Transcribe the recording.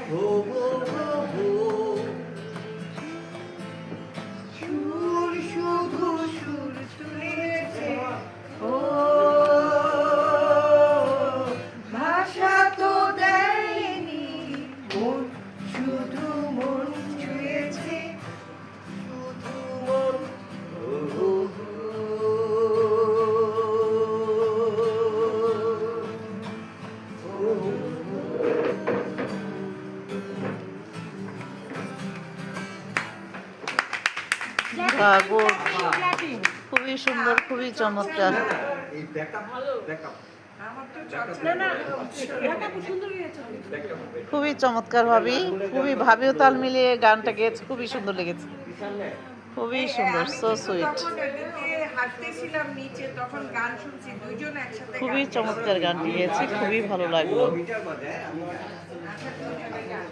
ভো ভো ভো ভো সুর শুধু সুর তুলেছে ও ভাষা তো দেয়নি মন শুধু মন ছুঁয়েছে শুধু মন ভো ভো বাবু খুবই সুন্দর, খুবই চমৎকার। এই ব্যাকআপ ব্যাকআপ আমার তো চলছে না খুবই চমৎকার ভাবি, খুবই ভাবিও তাল মিলিয়ে গানটা গেয়েছে, খুবই সুন্দর লেগেছে, খুবই সুন্দর, সো সুইট। তখন ওদিকে হাঁটতেছিলাম নিচে, তখন গান শুনছি, দুইজন একসাথে খুবই গান চমৎকার গান গিয়েছে, খুবই ভালো লাগলো। গিটার বাজায় আমি আচ্ছা, দুজনে গান